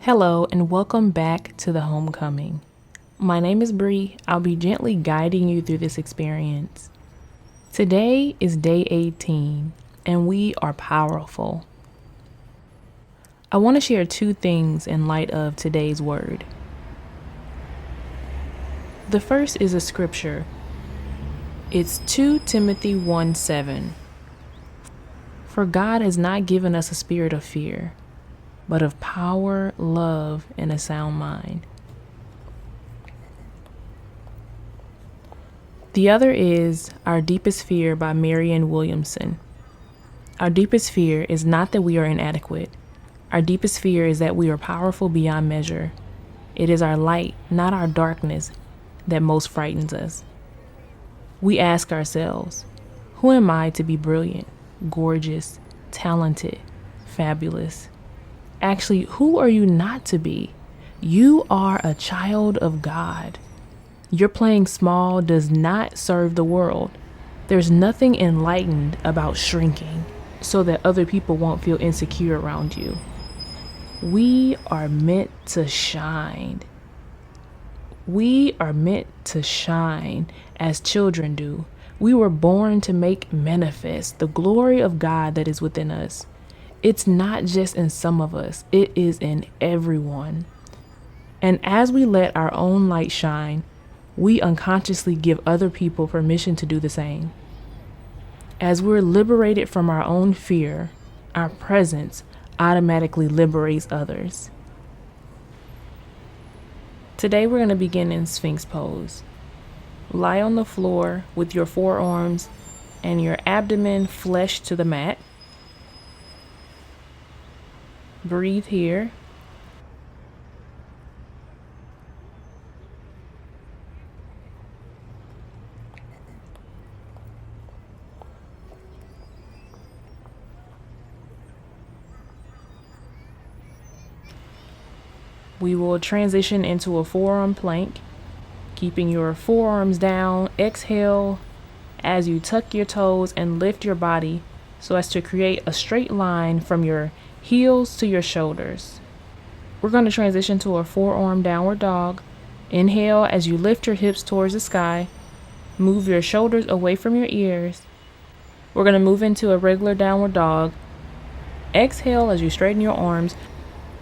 Hello and welcome back to the homecoming. My name is Bree. I'll be gently guiding you through this experience. Today is day 18 and we are powerful. I want to share two things in light of today's word. The first is a scripture. It's 2 Timothy 1:7. For God has not given us a spirit of fear, but of power, love, and a sound mind. The other is Our Deepest Fear by Marianne Williamson. Our deepest fear is not that we are inadequate. Our deepest fear is that we are powerful beyond measure. It is our light, not our darkness, that most frightens us. We ask ourselves, who am I to be brilliant, gorgeous, talented, fabulous? Actually, who are you not to be? You are a child of God. Your playing small does not serve the world. There's nothing enlightened about shrinking so that other people won't feel insecure around you. We are meant to shine. We are meant to shine as children do. We were born to make manifest the glory of God that is within us. It's not just in some of us, it is in everyone. And as we let our own light shine, we unconsciously give other people permission to do the same. As we're liberated from our own fear, our presence automatically liberates others. Today we're going to begin in Sphinx pose. Lie on the floor with your forearms and your abdomen flush to the mat. Breathe here. We will transition into a forearm plank, keeping your forearms down. Exhale as you tuck your toes and lift your body so as to create a straight line from your heels to your shoulders. We're going to transition to a forearm downward dog. Inhale as you lift your hips towards the sky. Move your shoulders away from your ears. We're going to move into a regular downward dog. Exhale as you straighten your arms.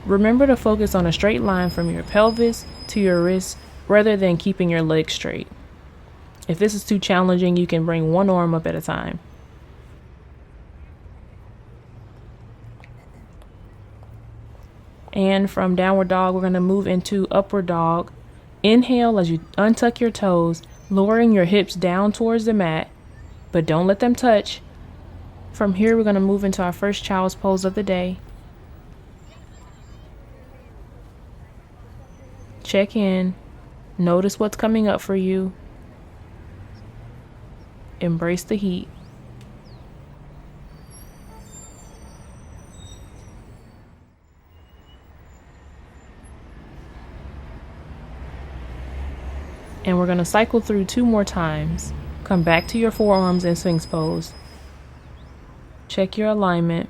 Remember to focus on a straight line from your pelvis to your wrists rather than keeping your legs straight. If this is too challenging, you can bring one arm up at a time. And from downward dog, we're going to move into upward dog. Inhale as you untuck your toes, lowering your hips down towards the mat, but don't let them touch. From here, we're going to move into our first child's pose of the day. Check in. Notice what's coming up for you. Embrace the heat. And we're going to cycle through 2 more times. Come back to your forearms in Sphinx pose. Check your alignment.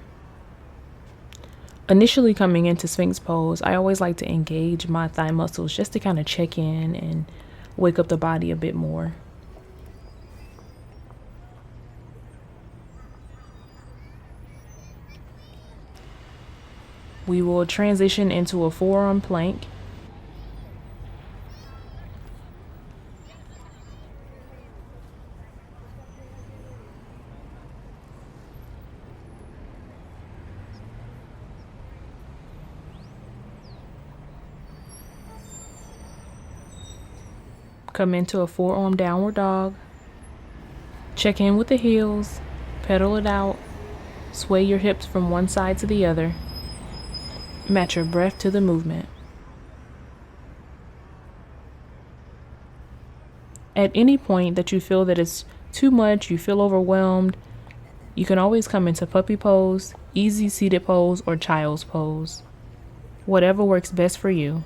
Initially coming into Sphinx pose, I always like to engage my thigh muscles just to kind of check in and wake up the body a bit more. We will transition into a forearm plank. Come into a forearm downward dog. Check in with the heels, pedal it out, sway your hips from one side to the other. Match your breath to the movement. At any point that you feel that it's too much, you feel overwhelmed, you can always come into puppy pose, easy seated pose, or child's pose. Whatever works best for you.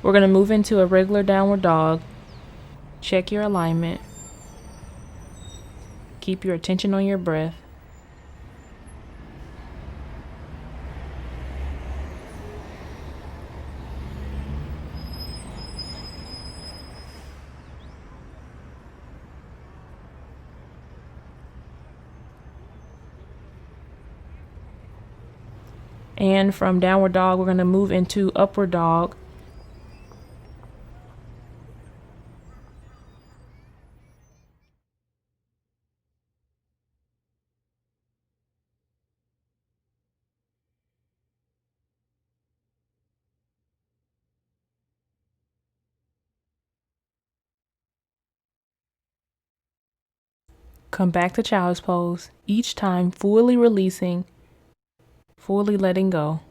We're going to move into a regular downward dog. Check your alignment. Keep your attention on your breath. And from downward dog, we're going to move into upward dog. Come back to child's pose, each time fully releasing, fully letting go.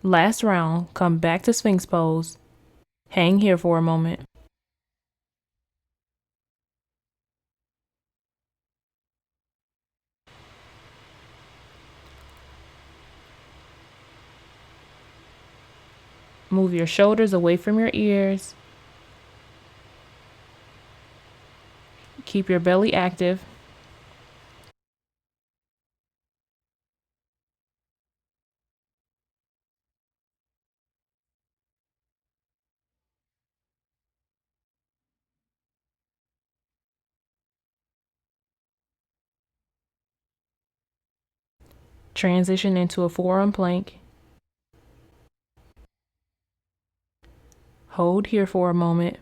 Last round, come back to Sphinx pose. Hang here for a moment. Move your shoulders away from your ears. Keep your belly active. Transition into a forearm plank. Hold here for a moment.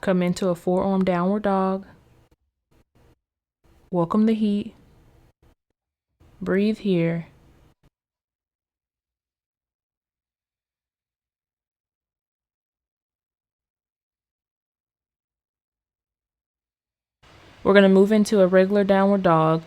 Come into a forearm downward dog. Welcome the heat. Breathe here. We're going to move into a regular downward dog.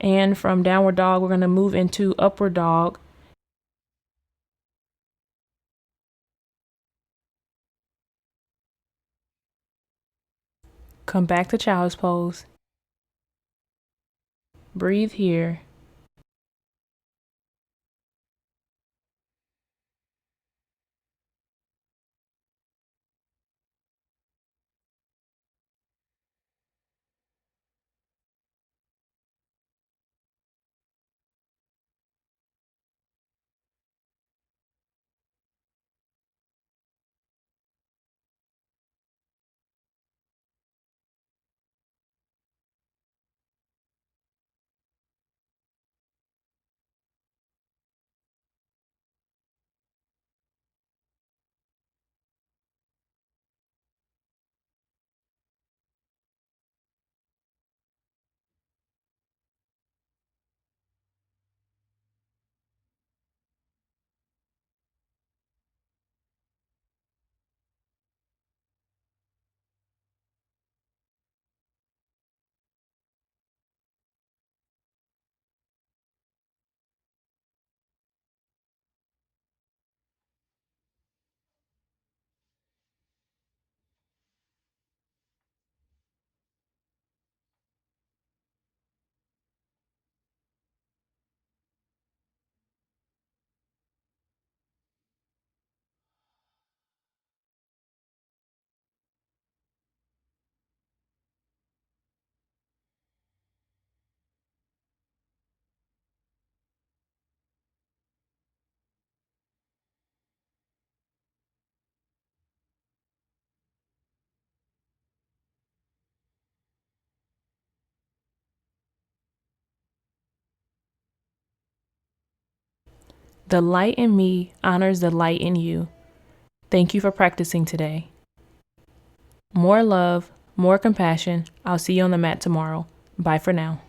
And from downward dog, we're going to move into upward dog. Come back to child's pose. Breathe here. The light in me honors the light in you. Thank you for practicing today. More love, more compassion. I'll see you on the mat tomorrow. Bye for now.